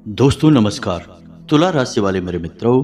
दोस्तों नमस्कार। तुला राशि वाले मेरे मित्रों,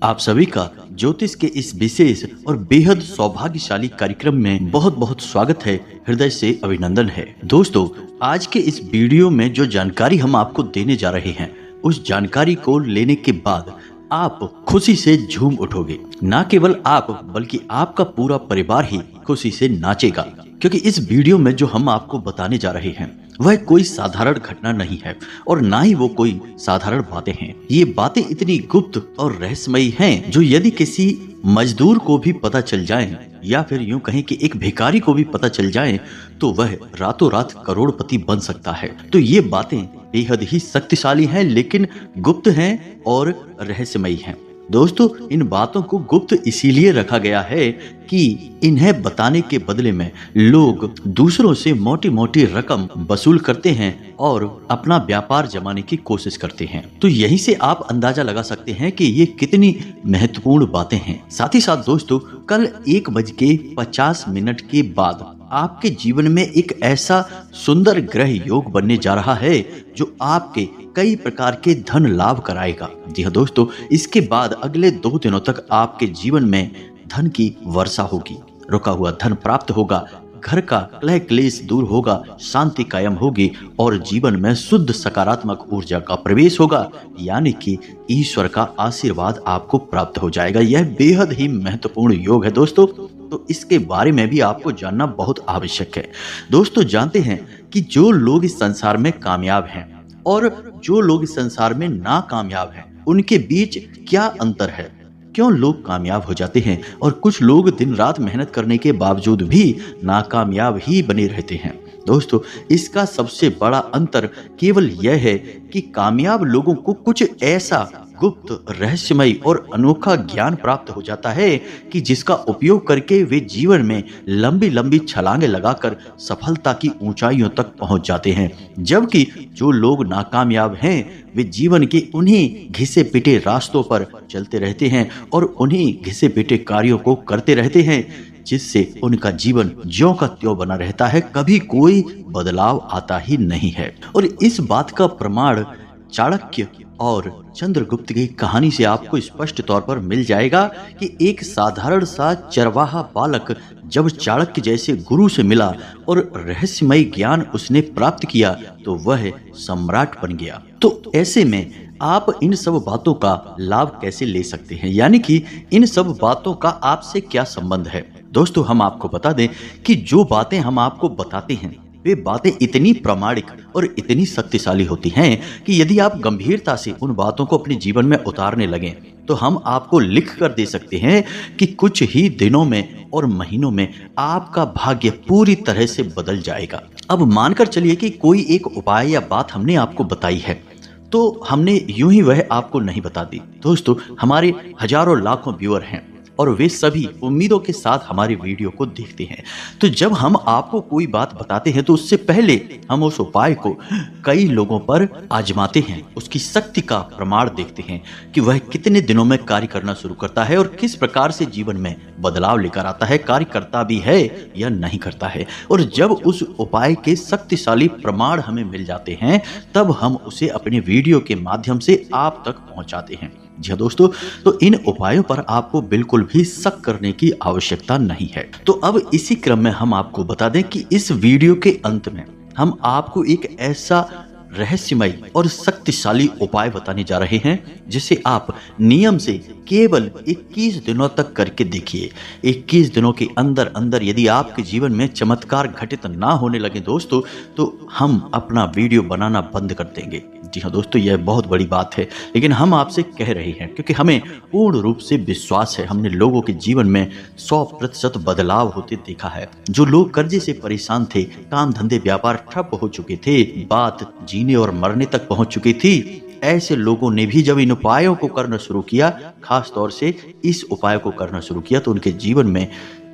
आप सभी का ज्योतिष के इस विशेष और बेहद सौभाग्यशाली कार्यक्रम में बहुत बहुत स्वागत है। हृदय से अभिनंदन है। दोस्तों, आज के इस वीडियो में जो जानकारी हम आपको देने जा रहे हैं, उस जानकारी को लेने के बाद आप खुशी से झूम उठोगे। ना केवल आप बल्कि आपका पूरा परिवार ही खुशी से नाचेगा, क्योंकि इस वीडियो में जो हम आपको बताने जा रहे हैं वह कोई साधारण घटना नहीं है और ना ही वो कोई साधारण बातें हैं। ये बातें इतनी गुप्त और रहस्यमयी हैं जो यदि किसी मजदूर को भी पता चल जाए या फिर यूं कहें कि एक भिखारी को भी पता चल जाए तो वह रातों रात करोड़पति बन सकता है। तो ये बातें बेहद ही शक्तिशाली हैं, लेकिन गुप्त हैं और रहस्यमयी हैं। दोस्तों, इन बातों को गुप्त इसीलिए रखा गया है कि इन्हें बताने के बदले में लोग दूसरों से मोटी मोटी रकम वसूल करते हैं और अपना व्यापार जमाने की कोशिश करते हैं। तो यहीं से आप अंदाजा लगा सकते हैं कि ये कितनी महत्वपूर्ण बातें हैं। साथ ही साथ दोस्तों, कल 1:50 के बाद आपके जीवन में एक ऐसा सुंदर ग्रह योग बनने जा रहा है जो आपके कई प्रकार के धन लाभ कराएगा। जी हाँ दोस्तों, इसके बाद अगले 2 दिनों तक आपके जीवन में धन की वर्षा होगी, रुका हुआ धन प्राप्त होगा, घर का कलह क्लेश दूर होगा, शांति कायम होगी और जीवन में शुद्ध सकारात्मक ऊर्जा का प्रवेश होगा, यानी कि ईश्वर का आशीर्वाद आपको प्राप्त हो जाएगा। यह बेहद ही महत्वपूर्ण योग है दोस्तों, तो इसके बारे में भी आपको जानना बहुत आवश्यक है। दोस्तों, जानते हैं कि जो लोग इस संसार में कामयाब हैं और जो लोग इस संसार में नाकामयाब हैं, उनके बीच क्या अंतर है? क्यों लोग कामयाब हो जाते हैं और कुछ लोग दिन रात मेहनत करने के बावजूद भी नाकामयाब ही बने रहते हैं? दोस्तों, इसका सबसे बड़ा अंतर केवल यह है कि कामयाब लोगों को कुछ ऐसा गुप्त, रहस्यमयी और अनोखा ज्ञान प्राप्त हो जाता है कि जिसका उपयोग करके वे जीवन में लंबी लंबी छलांगे लगाकर सफलता की ऊंचाइयों तक पहुंच जाते हैं। जबकि जो लोग नाकामयाब हैं, वे जीवन के उन्हीं घिसे पिटे रास्तों पर चलते रहते हैं और उन्हीं घिसे पिटे कार्यों को करते रहते हैं, जिससे उनका जीवन ज्यों का त्यों बना रहता है, कभी कोई बदलाव आता ही नहीं है। और इस बात का प्रमाण चाणक्य और चंद्रगुप्त की कहानी से आपको स्पष्ट तौर पर मिल जाएगा कि एक साधारण सा चरवाहा बालक जब चाणक्य जैसे गुरु से मिला और रहस्यमय ज्ञान उसने प्राप्त किया तो वह सम्राट बन गया। तो ऐसे में आप इन सब बातों का लाभ कैसे ले सकते हैं, यानी कि इन सब बातों का आपसे क्या संबंध है? दोस्तों, हम आपको बता दें कि जो बातें हम आपको बताते हैं वे बातें इतनी प्रामाणिक और इतनी शक्तिशाली होती हैं कि यदि आप गंभीरता से उन बातों को अपने जीवन में उतारने लगें तो हम आपको लिख कर दे सकते हैं कि कुछ ही दिनों में और महीनों में आपका भाग्य पूरी तरह से बदल जाएगा। अब मानकर चलिए कि कोई एक उपाय या बात हमने आपको बताई है, तो हमने यूं ही वह आपको नहीं बता दी। दोस्तों, हमारे हजारों लाखों व्यूअर हैं और वे सभी उम्मीदों के साथ हमारे वीडियो को देखते हैं। तो जब हम आपको कोई बात बताते हैं तो उससे पहले हम उस उपाय को कई लोगों पर आजमाते हैं, उसकी शक्ति का प्रमाण देखते हैं कि वह कितने दिनों में कार्य करना शुरू करता है और किस प्रकार से जीवन में बदलाव लेकर आता है, कार्य करता भी है या नहीं करता है। और जब उस उपाय के शक्तिशाली प्रमाण हमें मिल जाते हैं तब हम उसे अपने वीडियो के माध्यम से आप तक पहुंचाते हैं। जी हाँ दोस्तों, तो इन उपायों पर आपको बिल्कुल भी शक करने की आवश्यकता नहीं है। तो अब इसी क्रम में हम आपको बता दें कि इस वीडियो के अंत में हम आपको एक ऐसा रहस्यमय और शक्तिशाली उपाय बताने जा रहे हैं जिसे आप नियम से केवल 21 दिनों तक करके देखिए। 21 दिनों के अंदर अंदर यदि आपके जीवन में चमत्कार घटित ना होने लगे दोस्तों, तो हम अपना वीडियो बनाना बंद कर देंगे। जी हाँ दोस्तों, यह बहुत बड़ी बात है, लेकिन हम आपसे कह रहे हैं क्योंकि हमें पूर्ण रूप से विश्वास है। हमने लोगों के जीवन में 100% बदलाव होते देखा है। जो लोग कर्जे से परेशान थे, काम धंधे व्यापार ठप हो चुके थे, बात जीने और मरने तक पहुंच चुकी थी, ऐसे लोगों ने भी जब इन उपायों को करना शुरू किया, खास तौर से इस उपाय को करना शुरू किया, तो उनके जीवन में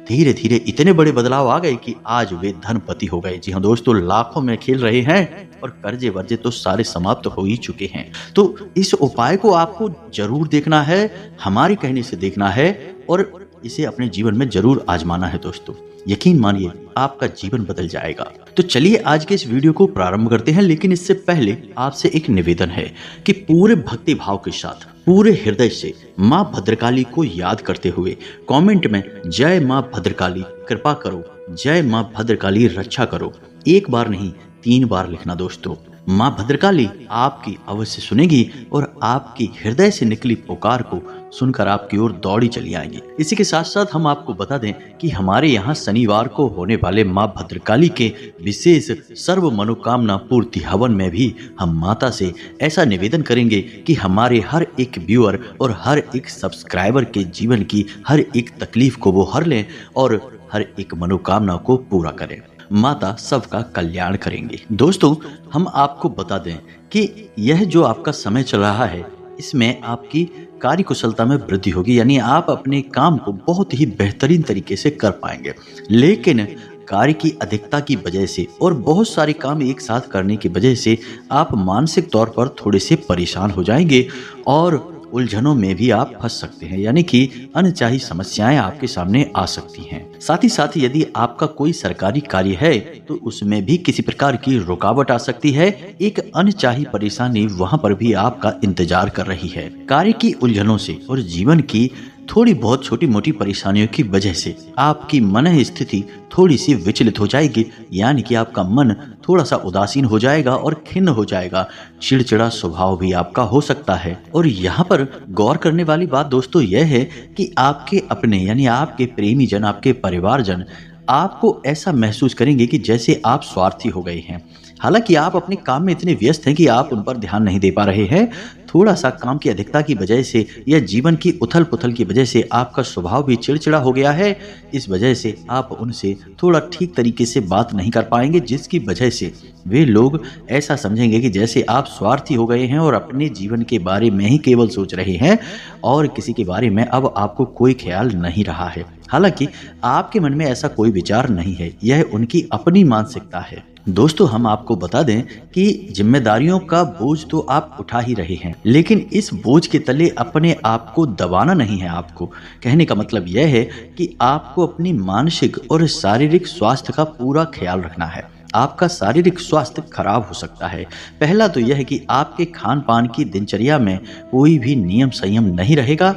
धीरे धीरे इतने बड़े बदलाव आ गए कि आज वे धनपति हो गए। जी हाँ दोस्तों, लाखों में खेल रहे हैं और कर्जे वर्जे तो सारे समाप्त हो ही चुके हैं। तो इस उपाय को आपको जरूर देखना है, हमारे कहने से देखना है और इसे अपने जीवन में जरूर आजमाना है दोस्तों। यकीन मानिए आपका जीवन बदल जाएगा। तो चलिए आज के इस वीडियो को प्रारंभ करते हैं, लेकिन इससे पहले आपसे एक निवेदन है कि पूरे भक्ति भाव के साथ पूरे हृदय से माँ भद्रकाली को याद करते हुए कमेंट में जय माँ भद्रकाली कृपा करो, जय माँ भद्रकाली रक्षा करो, एक बार नहीं 3 बार लिखना दोस्तों। माँ भद्रकाली आपकी अवश्य सुनेगी और आपकी हृदय से निकली पुकार को सुनकर आपकी ओर दौड़ी चली आएंगी। इसी के साथ साथ हम आपको बता दें कि हमारे यहाँ शनिवार को होने वाले माँ भद्रकाली के विशेष सर्व मनोकामना पूर्ति हवन में भी हम माता से ऐसा निवेदन करेंगे कि हमारे हर एक व्यूअर और हर एक सब्सक्राइबर के जीवन की हर एक तकलीफ को वो हर लें और हर एक मनोकामना को पूरा करें। माता सबका कल्याण करेंगे। दोस्तों हम आपको बता दें कि यह जो आपका समय चल रहा है इसमें आपकी कार्य कुशलता में वृद्धि होगी, यानी आप अपने काम को बहुत ही बेहतरीन तरीके से कर पाएंगे। लेकिन कार्य की अधिकता की वजह से और बहुत सारे काम एक साथ करने की वजह से आप मानसिक तौर पर थोड़े से परेशान हो जाएंगे और उलझनों में भी आप फंस सकते हैं, यानी कि अनचाही समस्याएं आपके सामने आ सकती हैं। साथ ही साथ यदि आपका कोई सरकारी कार्य है तो उसमें भी किसी प्रकार की रुकावट आ सकती है। एक अनचाही परेशानी वहां पर भी आपका इंतजार कर रही है। कार्य की उलझनों से और जीवन की थोड़ी बहुत छोटी मोटी परेशानियों की वजह से आपकी मन स्थिति थोड़ी सी विचलित हो जाएगी, यानी कि आपका मन थोड़ा सा उदासीन हो जाएगा और खिन्न हो जाएगा। चिड़चिड़ा स्वभाव भी आपका हो सकता है। और यहाँ पर गौर करने वाली बात दोस्तों यह है कि आपके अपने यानी आपके प्रेमी जन, आपके परिवारजन आपको ऐसा महसूस करेंगे कि जैसे आप स्वार्थी हो गए हैं। हालांकि आप अपने काम में इतने व्यस्त हैं कि आप उन पर ध्यान नहीं दे पा रहे हैं। थोड़ा सा काम की अधिकता की वजह से या जीवन की उथल पुथल की वजह से आपका स्वभाव भी चिड़चिड़ा हो गया है। इस वजह से आप उनसे थोड़ा ठीक तरीके से बात नहीं कर पाएंगे, जिसकी वजह से वे लोग ऐसा समझेंगे कि जैसे आप स्वार्थी हो गए हैं और अपने जीवन के बारे में ही केवल सोच रहे हैं और किसी के बारे में अब आपको कोई ख्याल नहीं रहा है। हालांकि आपके मन में ऐसा कोई विचार नहीं है, यह उनकी अपनी मानसिकता है। दोस्तों हम आपको बता दें कि जिम्मेदारियों का बोझ तो आप उठा ही रहे हैं, लेकिन इस बोझ के तले अपने आप को दबाना नहीं है। आपको कहने का मतलब यह है कि आपको अपनी मानसिक और शारीरिक स्वास्थ्य का पूरा ख्याल रखना है। आपका शारीरिक स्वास्थ्य खराब हो सकता है। पहला तो यह है कि आपके खान पान की दिनचर्या में कोई भी नियम संयम नहीं रहेगा।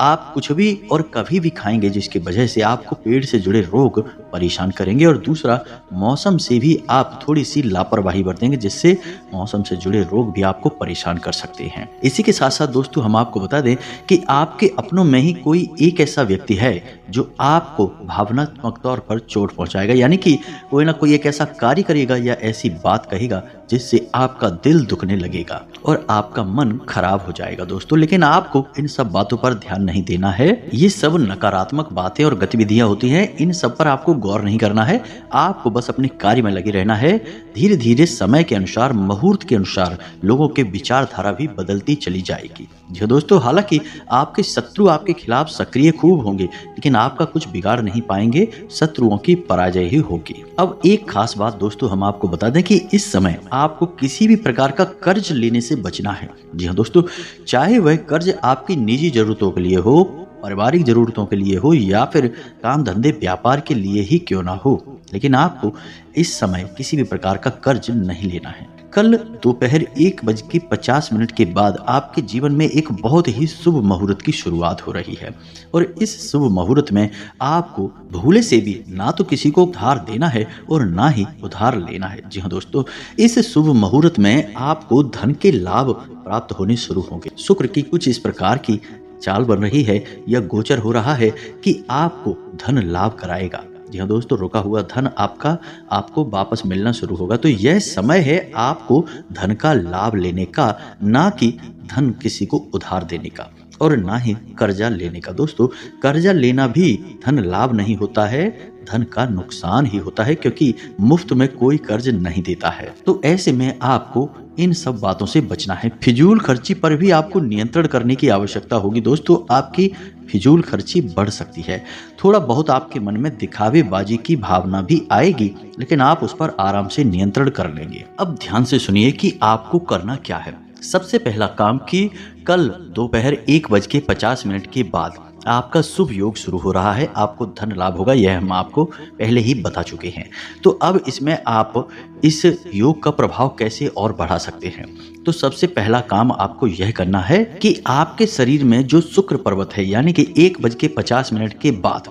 आप कुछ भी और कभी भी खाएंगे जिसकी वजह से आपको पेट से जुड़े रोग परेशान करेंगे। और दूसरा, मौसम से भी आप थोड़ी सी लापरवाही बरतेंगे जिससे मौसम से जुड़े रोग भी आपको परेशान कर सकते हैं। इसी के साथ साथ दोस्तों हम आपको बता दें कि आपके अपनों में ही कोई एक ऐसा व्यक्ति है जो आपको भावनात्मक तौर पर चोट पहुंचाएगा, यानी कि कोई ना कोई एक ऐसा कार्य करेगा या ऐसी बात कहेगा जिससे आपका दिल दुखने लगेगा और आपका मन खराब हो जाएगा दोस्तों। लेकिन आपको इन सब बातों पर ध्यान नहीं देना है। ये सब नकारात्मक बातें और गतिविधियां होती हैं, इन सब पर आपको गौर नहीं करना है। आपको बस अपने कार्य में लगे रहना है। धीरे धीरे समय के अनुसार, मुहूर्त के अनुसार लोगों के विचारधारा भी बदलती चली जाएगी। जी दोस्तों, हालांकि आपके शत्रु आपके खिलाफ सक्रिय खूब होंगे, लेकिन आपका कुछ बिगाड़ नहीं पाएंगे। शत्रुओं की पराजय ही होगी। अब एक खास बात दोस्तों हम आपको बता दें कि इस समय आपको किसी भी प्रकार का कर्ज लेने से बचना है। जी हाँ दोस्तों, चाहे वह कर्ज आपकी निजी जरूरतों के लिए हो, पारिवारिक जरूरतों के लिए हो या फिर काम धंधे व्यापार के लिए ही क्यों ना हो, लेकिन आपको इस समय किसी भी प्रकार का कर्ज नहीं लेना है। कल दोपहर 1:50 के बाद आपके जीवन में एक बहुत ही शुभ मुहूर्त की शुरुआत हो रही है और इस शुभ मुहूर्त में आपको भूले से भी ना तो किसी को उधार देना है और ना ही उधार लेना है। जी हाँ दोस्तों, इस शुभ मुहूर्त में आपको धन के लाभ प्राप्त होने शुरू होंगे। शुक्र की कुछ इस प्रकार की चाल बन रही है या गोचर हो रहा है कि आपको धन लाभ कराएगा। जी हाँ दोस्तों, रुका हुआ धन आपको वापस मिलना शुरू होगा। तो यह समय है आपको धन का लाभ लेने का, ना कि धन किसी को उधार देने का और ना ही कर्जा लेने का। दोस्तों, कर्जा लेना भी धन लाभ नहीं होता है, धन का नुकसान ही होता है, क्योंकि मुफ्त में कोई कर्ज नहीं देता है। तो ऐसे में आपको इन सब बातों से बचना है। फिजूल खर्ची पर भी आपको नियंत्रण करने की आवश्यकता होगी। दोस्तों, आपकी फिजूल खर्ची बढ़ सकती है। थोड़ा बहुत आपके मन में दिखावेबाजी की भावना भी आएगी, लेकिन आप उस पर आराम से नियंत्रण कर लेंगे। अब ध्यान से सुनिए कि आपको करना क्या है। सबसे पहला काम कि कल दोपहर 1:50 के बाद आपका शुभ योग शुरू हो रहा है, आपको धन लाभ होगा, यह हम आपको पहले ही बता चुके हैं। तो अब इसमें आप इस योग का प्रभाव कैसे और बढ़ा सकते हैं। तो सबसे पहला काम आपको यह करना है कि आपके शरीर में जो शुक्र पर्वत है, यानी कि 1:50 के बाद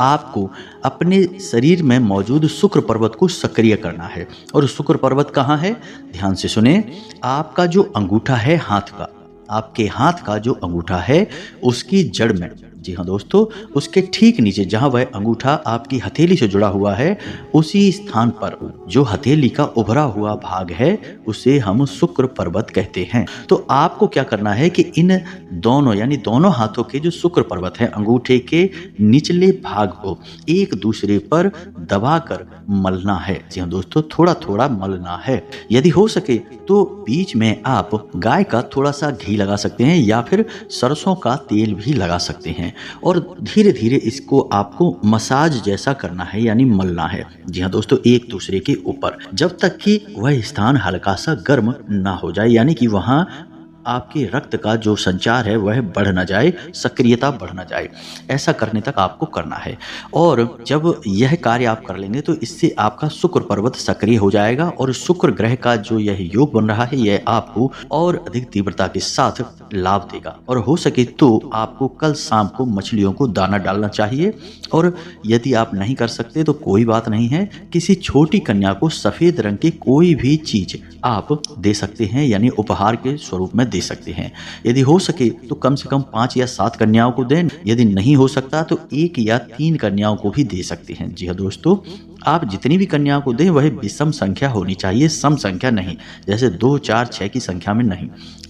आपको अपने शरीर में मौजूद शुक्र पर्वत को सक्रिय करना है। और शुक्र पर्वत कहाँ है, ध्यान से सुने। आपका जो अंगूठा है हाथ का, आपके हाथ का जो अंगूठा है उसकी जड़ में, जी हाँ दोस्तों, उसके ठीक नीचे जहाँ वह अंगूठा आपकी हथेली से जुड़ा हुआ है, उसी स्थान पर जो हथेली का उभरा हुआ भाग है उसे हम शुक्र पर्वत कहते हैं। तो आपको क्या करना है कि इन दोनों यानी दोनों हाथों के जो शुक्र पर्वत है, अंगूठे के निचले भाग को एक दूसरे पर दबाकर मलना है। जी हाँ दोस्तों, थोड़ा थोड़ा मलना है। यदि हो सके तो बीच में आप गाय का थोड़ा सा घी लगा सकते हैं या फिर सरसों का तेल भी लगा सकते हैं और धीरे धीरे इसको आपको मसाज जैसा करना है, यानी मलना है। जी हाँ दोस्तों, एक दूसरे के ऊपर, जब तक कि वह स्थान हल्का सा गर्म ना हो जाए, यानी कि वहाँ आपके रक्त का जो संचार है वह बढ़ ना जाए, सक्रियता बढ़ ना जाए। ऐसा करने तक आपको करना है। और जब यह कार्य आप कर लेंगे तो इससे आपका शुक्र पर्वत सक्रिय हो जाएगा और शुक्र ग्रह का जो यह योग बन रहा है यह आपको और अधिक तीव्रता के साथ लाभ देगा। और हो सके तो आपको कल शाम को मछलियों को दाना डालना चाहिए। और यदि आप नहीं कर सकते तो कोई बात नहीं है, किसी छोटी कन्या को सफेद रंग की कोई भी चीज आप दे सकते हैं, यानी उपहार के स्वरूप में दे सकते हैं। यदि हो सके तो कम से कम 5 या 7 कन्याओं को दें। यदि नहीं हो सकता तो 1 या 3 कन्याओं को भी दे सकते हैं। जी हाँ दोस्तों, आप जितनी भी कन्याओं को दें वह विषम संख्या होनी चाहिए, सम संख्या नहीं, जैसे 2, 4, 6 की संख्या में नहीं।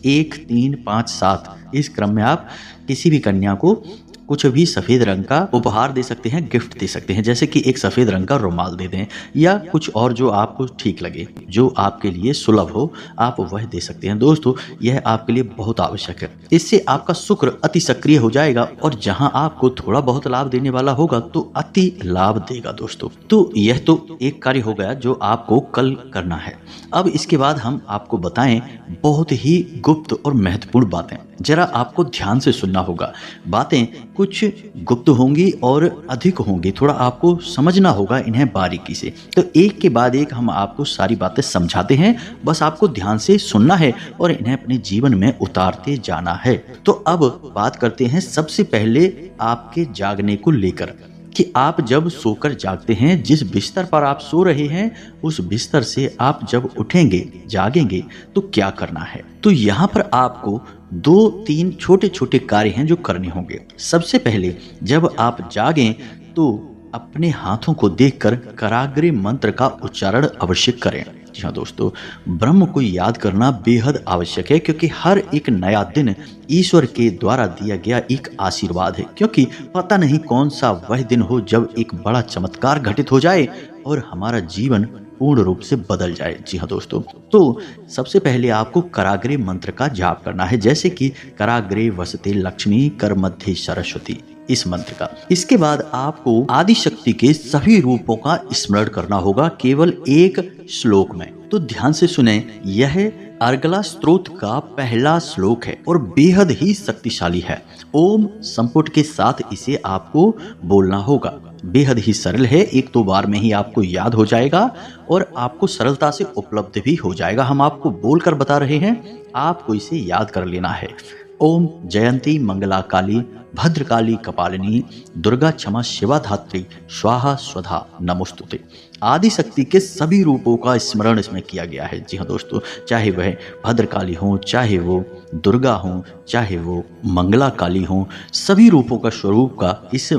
1, 3, 5, 7 इस क्रम में आप किसी भी कन्या को कुछ भी सफ़ेद रंग का उपहार दे सकते हैं, गिफ्ट दे सकते हैं, जैसे कि एक सफ़ेद रंग का रुमाल दे दें या कुछ और जो आपको ठीक लगे, जो आपके लिए सुलभ हो, आप वह दे सकते हैं। दोस्तों, यह आपके लिए बहुत आवश्यक है। इससे आपका शुक्र अति सक्रिय हो जाएगा और जहां आपको थोड़ा बहुत लाभ देने वाला होगा तो अति लाभ देगा। दोस्तों, तो यह तो एक कार्य हो गया जो आपको कल करना है। अब इसके बाद हम आपको बताएं बहुत ही गुप्त और महत्वपूर्ण बातें। जरा आपको ध्यान से सुनना होगा। बातें कुछ गुप्त होंगी और अधिक होंगी, थोड़ा आपको समझना होगा इन्हें बारीकी से। तो एक के बाद एक हम आपको सारी बातें समझाते हैं, बस आपको ध्यान से सुनना है और इन्हें अपने जीवन में उतारते जाना है। तो अब बात करते हैं सबसे पहले आपके जागने को लेकर कि आप जब सोकर जागते हैं, जिस बिस्तर पर आप सो रहे हैं उस बिस्तर से आप जब उठेंगे, जागेंगे तो क्या करना है। तो यहाँ पर आपको 2-3 छोटे छोटे कार्य हैं जो करने होंगे। सबसे पहले जब आप जागें तो अपने हाथों को देखकर कराग्रे मंत्र का उच्चारण अवश्य करें। जी हाँ दोस्तों, ब्रह्म को याद करना बेहद आवश्यक है, क्योंकि हर एक नया दिन ईश्वर के द्वारा दिया गया एक आशीर्वाद है। क्योंकि पता नहीं कौन सा वह दिन हो जब एक बड़ा चमत्कार घटित हो जाए और हमारा जीवन पूर्ण रूप से बदल जाए। जी हाँ दोस्तों, तो सबसे पहले आपको कराग्रे मंत्र का जाप करना है, जैसे कि कराग्रे वसते लक्ष्मी कर मध्य सरस्वती, इस मंत्र का। इसके बाद आपको आदि शक्ति के सभी रूपों का स्मरण करना होगा, केवल एक श्लोक में। तो ध्यान से सुने, यह अर्गला स्तोत्र का पहला श्लोक है और बेहद ही शक्तिशाली है। ओम संपुट के साथ इसे आपको बोलना होगा। बेहद ही सरल है, 1-2 बार में ही आपको याद हो जाएगा और आपको सरलता से उपलब्ध भी हो जाएगा। हम आपको बोलकर बता रहे हैं, आपको इसे याद कर लेना है। ओम जयंती मंगला काली भद्रकाली कपालिनी दुर्गा क्षमा शिवा धात्री स्वाहा स्वधा नमोस्तुते। आदि शक्ति के सभी रूपों का स्मरण इसमें किया गया है। जी हाँ दोस्तों, चाहे वह भद्रकाली हो, चाहे वो दुर्गा हो, चाहे वो मंगला काली हो, सभी रूपों का स्वरूप का इस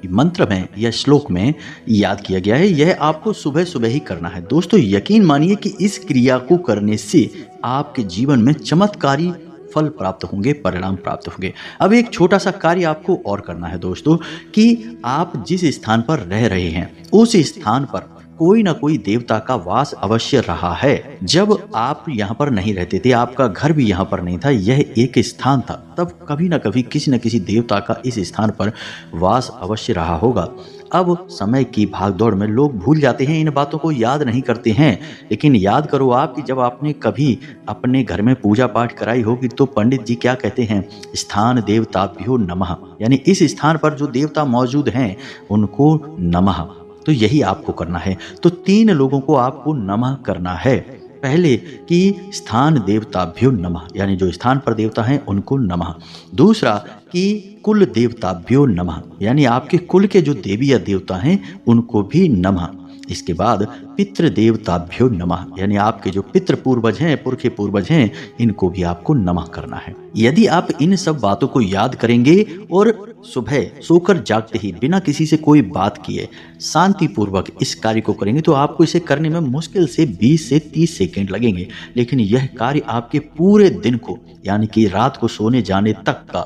मंत्र में या श्लोक में याद किया गया है। यह आपको सुबह सुबह ही करना है। दोस्तों, यकीन मानिए कि इस क्रिया को करने से आपके जीवन में चमत्कारी फल प्राप्त होंगे, परिणाम प्राप्त होंगे। अब एक छोटा सा कार्य आपको और करना है दोस्तों, कि आप जिस स्थान पर रह रहे हैं उस स्थान पर कोई ना कोई देवता का वास अवश्य रहा है। जब आप यहाँ पर नहीं रहते थे, आपका घर भी यहाँ पर नहीं था, यह एक स्थान था, तब कभी ना कभी किसी न किसी देवता का इस स्थान पर वास अवश्य रहा होगा। अब समय की भागदौड़ में लोग भूल जाते हैं, इन बातों को याद नहीं करते हैं। लेकिन याद करो आप कि जब आपने कभी अपने घर में पूजा पाठ कराई होगी तो पंडित जी क्या कहते हैं, स्थान देवताभ्यो नमः, यानी इस स्थान पर जो देवता मौजूद हैं उनको नमः। तो यही आपको करना है। तो 3 लोगों को आपको नमः करना है। पहले कि स्थान देवताभ्यो नमः, यानी जो स्थान पर देवता हैं उनको नमः। दूसरा कि कुल देवताभ्यो नमः, यानी आपके कुल के जो देवी या देवता हैं उनको भी नमः। इसके बाद पितृ देवताभ्यो नमः, यानी आपके जो पितृ पूर्वज हैं, पुरखे पूर्वज हैं, इनको भी आपको नमः करना है। यदि आप इन सब बातों को याद करेंगे और सुबह सोकर जागते ही बिना किसी से कोई बात किए शांति पूर्वक इस कार्य को करेंगे तो आपको इसे करने में मुश्किल से 20 से 30 सेकंड लगेंगे, लेकिन यह कार्य आपके पूरे दिन को, यानी कि रात को सोने जाने तक का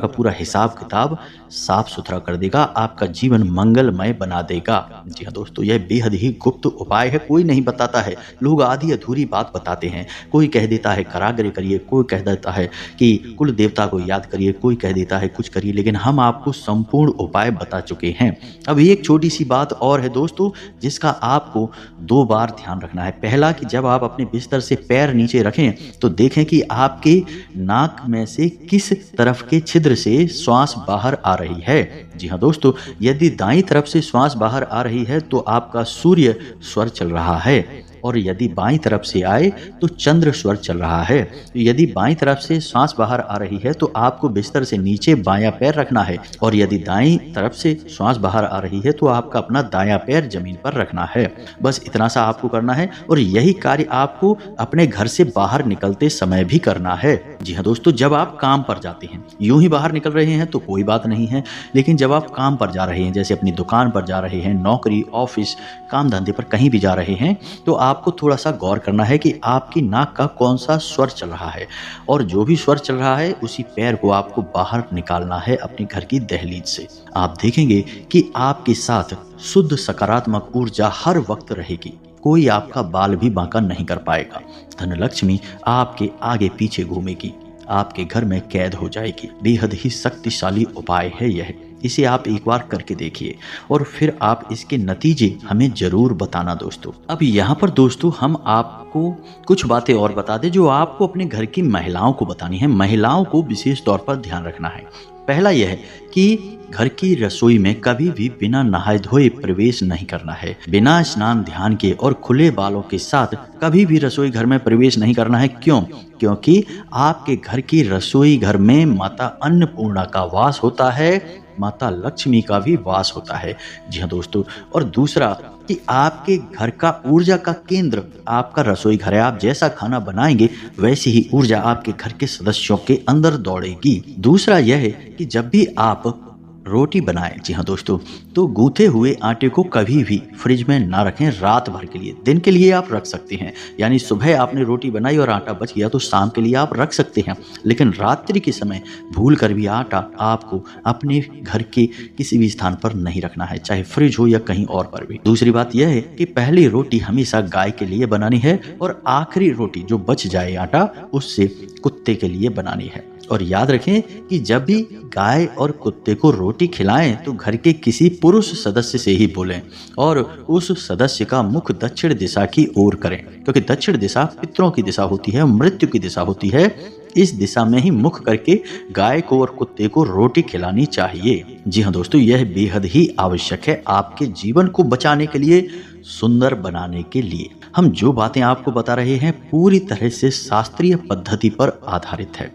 पूरा हिसाब किताब साफ सुथरा कर देगा, आपका जीवन मंगलमय बना देगा। जी हाँ दोस्तों, यह बेहद ही गुप्त उपाय है, कोई नहीं बताता है। लोग आधी अधूरी बात बताते हैं, कोई कह देता है कराग्रे करिए, कोई कह देता है कि कुल देवता को याद करिए, कोई कह देता है कुछ करिए, लेकिन हम आपको संपूर्ण उपाय बता चुके हैं। अब एक छोटी सी बात और है दोस्तों, जिसका आपको 2 बार ध्यान रखना है। पहला कि जब आप अपने बिस्तर से पैर नीचे रखें तो देखें कि आपके नाक में से किस तरफ के छिद्र से श्वास बाहर आ रही है। जी हाँ दोस्तों, यदि दाईं तरफ से श्वास बाहर आ रही है तो आपका सूर्य स्वर चल रहा है, और यदि बाईं तरफ से आए तो चंद्र स्वर चल रहा है। तो यदि बाईं तरफ से सांस बाहर आ रही है तो आपको बिस्तर से नीचे बायां पैर रखना है, और यदि दाईं तरफ से सांस बाहर आ रही है तो आपका अपना दायां पैर जमीन पर रखना है। बस इतना सा आपको करना है, और यही कार्य आपको अपने घर से बाहर निकलते समय भी करना है। जी हाँ दोस्तों, जब आप काम पर जाते हैं, यूं ही बाहर निकल रहे हैं तो कोई बात नहीं है, लेकिन जब आप काम पर जा रहे हैं, जैसे अपनी दुकान पर जा रहे हैं, नौकरी, ऑफिस, काम धंधे पर कहीं भी जा रहे हैं, तो आपको थोड़ा सा गौर करना है कि आपकी नाक का कौन सा स्वर चल रहा है, और जो भी स्वर चल रहा है उसी पैर को आपको बाहर निकालना है अपने घर की दहलीज से। आप देखेंगे कि आपके साथ शुद्ध सकारात्मक ऊर्जा हर वक्त रहेगी, कोई आपका बाल भी बांका नहीं कर पाएगा। धनलक्ष्मी आपके आगे पीछे घूमेगी, आपके घर में कैद हो जाएगी। बेहद ही शक्तिशाली उपाय है यह, इसे आप एक बार करके देखिए और फिर आप इसके नतीजे हमें जरूर बताना दोस्तों। अब यहाँ पर दोस्तों हम आपको कुछ बातें और बता दें जो आपको अपने घर की महिलाओं को बतानी है। महिलाओं को विशेष तौर पर ध्यान रखना है। पहला यह है कि घर की रसोई में कभी भी बिना नहाए धोए प्रवेश नहीं करना है। बिना स्नान ध्यान के और खुले बालों के साथ कभी भी रसोई घर में प्रवेश नहीं करना है। क्यों? क्योंकि आपके घर की रसोई घर में माता अन्नपूर्णा का वास होता है, माता लक्ष्मी का भी वास होता है। जी हाँ दोस्तों, और दूसरा कि आपके घर का ऊर्जा का केंद्र आपका रसोई घर है। आप जैसा खाना बनाएंगे वैसी ही ऊर्जा आपके घर के सदस्यों के अंदर दौड़ेगी। दूसरा यह है कि जब भी आप रोटी बनाएं, जी हाँ दोस्तों, तो गूंथे हुए आटे को कभी भी फ्रिज में ना रखें रात भर के लिए। दिन के लिए आप रख सकते हैं, यानी सुबह आपने रोटी बनाई और आटा बच गया तो शाम के लिए आप रख सकते हैं, लेकिन रात्रि के समय भूल कर भी आटा आपको अपने घर के किसी भी स्थान पर नहीं रखना है, चाहे फ्रिज हो या कहीं और पर भी। दूसरी बात यह है कि पहली रोटी हमेशा गाय के लिए बनानी है और आखिरी रोटी जो बच जाए आटा उससे कुत्ते के लिए बनानी है। और याद रखें कि जब भी गाय और कुत्ते को रोटी खिलाएं तो घर के किसी पुरुष सदस्य से ही बोलें और उस सदस्य का मुख दक्षिण दिशा की ओर करें, क्योंकि दक्षिण दिशा पितरों की दिशा होती है, मृत्यु की दिशा होती है। इस दिशा में ही मुख करके गाय को और कुत्ते को रोटी खिलानी चाहिए। जी हाँ दोस्तों, यह बेहद ही आवश्यक है आपके जीवन को बचाने के लिए, सुंदर बनाने के लिए। हम जो बातें आपको बता रहे हैं पूरी तरह से शास्त्रीय पद्धति पर आधारित है।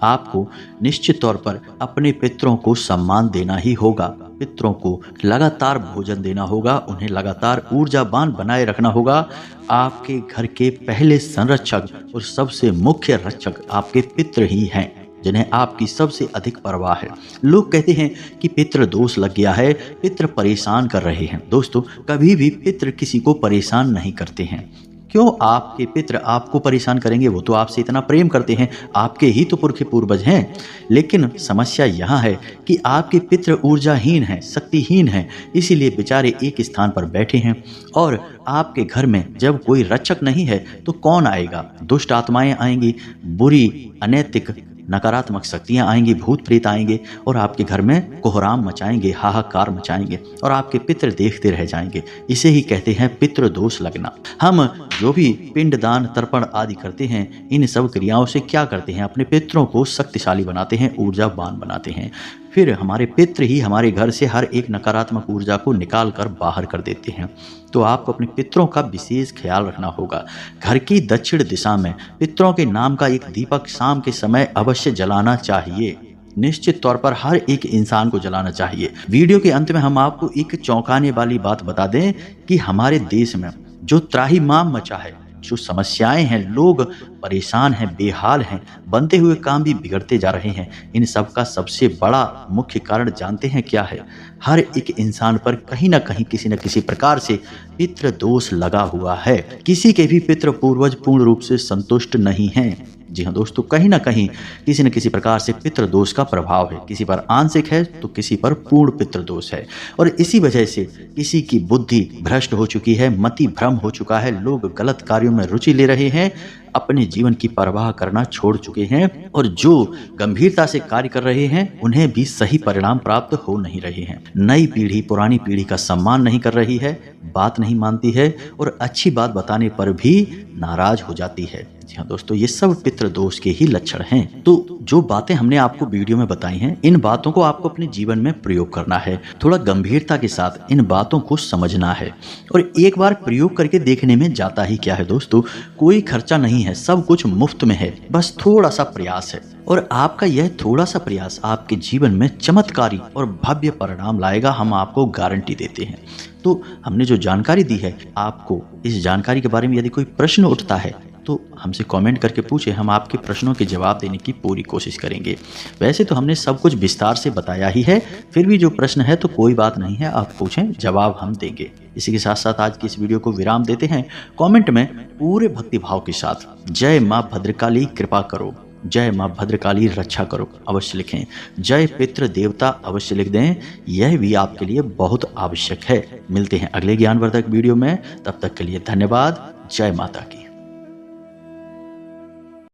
आपको निश्चित तौर पर अपने पितरों को सम्मान देना ही होगा, पितरों को लगातार भोजन देना होगा, उन्हें लगातार ऊर्जावान बनाए रखना होगा। आपके घर के पहले संरक्षक और सबसे मुख्य रक्षक आपके पितर ही हैं, जिन्हें आपकी सबसे अधिक परवाह है। लोग कहते हैं कि पितृ दोष लग गया है, पितृ परेशान कर रहे हैं। दोस्तों, कभी भी पितृ किसी को परेशान नहीं करते हैं। क्यों आपके पितृ आपको परेशान करेंगे? वो तो आपसे इतना प्रेम करते हैं, आपके ही तो पुरखे पूर्वज हैं। लेकिन समस्या यहाँ है कि आपके पितृ ऊर्जाहीन हैं, शक्तिहीन हैं, इसीलिए बेचारे एक स्थान पर बैठे हैं। और आपके घर में जब कोई रक्षक नहीं है तो कौन आएगा? दुष्ट आत्माएं आएंगी, बुरी, अनैतिक, नकारात्मक शक्तियां आएंगी, भूत प्रेत आएंगे और आपके घर में कोहराम मचाएंगे, हाहाकार मचाएंगे और आपके पितृ देखते रह जाएंगे। इसे ही कहते हैं पितृ दोष लगना। हम जो भी पिंडदान, तर्पण आदि करते हैं, इन सब क्रियाओं से क्या करते हैं, अपने पितरों को शक्तिशाली बनाते हैं, ऊर्जावान बनाते हैं। फिर हमारे पितृ ही हमारे घर से हर एक नकारात्मक ऊर्जा को निकाल कर बाहर कर देते हैं। तो आपको अपने पितरों का विशेष ख्याल रखना होगा। घर की दक्षिण दिशा में पितरों के नाम का एक दीपक शाम के समय अवश्य जलाना चाहिए। निश्चित तौर पर हर एक इंसान को जलाना चाहिए। वीडियो के अंत में हम आपको एक चौंकाने वाली बात बता दें कि हमारे देश में जो त्राहिमाम मचा है, जो समस्याएं हैं, लोग परेशान हैं, बेहाल हैं, बनते हुए काम भी बिगड़ते जा रहे हैं, इन सब का सबसे बड़ा मुख्य कारण जानते हैं क्या है? हर एक इंसान पर कहीं ना कहीं किसी न किसी प्रकार से पितृ दोष लगा हुआ है। किसी के भी पितृ पूर्वज पूर्ण रूप से संतुष्ट नहीं हैं। जी हाँ दोस्तों, कहीं ना कहीं किसी न किसी प्रकार से पितृ दोष का प्रभाव है। किसी पर आंशिक है तो किसी पर पूर्ण पितृ दोष है और इसी वजह से किसी की बुद्धि भ्रष्ट हो चुकी है, मति भ्रम हो चुका है, लोग गलत कार्यों में रुचि ले रहे हैं, अपने जीवन की परवाह करना छोड़ चुके हैं और जो गंभीरता से कार्य कर रहे हैं उन्हें भी सही परिणाम प्राप्त हो नहीं रहे हैं। नई पीढ़ी पुरानी पीढ़ी का सम्मान नहीं कर रही है, बात नहीं मानती है और अच्छी बात बताने पर भी नाराज हो जाती है। जी हाँ दोस्तों, ये सब पितृ दोष के ही लक्षण हैं। तो जो बातें हमने आपको वीडियो में बताई हैं, इन बातों को आपको अपने जीवन में प्रयोग करना है। थोड़ा गंभीरता के साथ इन बातों को समझना है और एक बार प्रयोग करके देखने में जाता ही क्या है दोस्तों, कोई खर्चा नहीं है, सब कुछ मुफ्त में है, बस थोड़ा सा प्रयास है और आपका यह थोड़ा सा प्रयास आपके जीवन में चमत्कारी और भव्य परिणाम लाएगा, हम आपको गारंटी देते हैं। तो हमने जो जानकारी दी है, आपको इस जानकारी के बारे में यदि कोई प्रश्न उठता है तो हमसे कमेंट करके पूछे, हम आपके प्रश्नों के जवाब देने की पूरी कोशिश करेंगे। वैसे तो हमने सब कुछ विस्तार से बताया ही है, फिर भी जो प्रश्न है तो कोई बात नहीं है, आप पूछें, जवाब हम देंगे। इसी के साथ साथ आज की इस वीडियो को विराम देते हैं। कमेंट में पूरे भक्तिभाव के साथ जय माँ भद्रकाली कृपा करो, जय माँ भद्रकाली रक्षा करो अवश्य लिखें, जय पितृ देवता अवश्य लिख दें, यह भी आपके लिए बहुत आवश्यक है। मिलते हैं अगले ज्ञानवर्धक वीडियो में, तब तक के लिए धन्यवाद। जय माता की।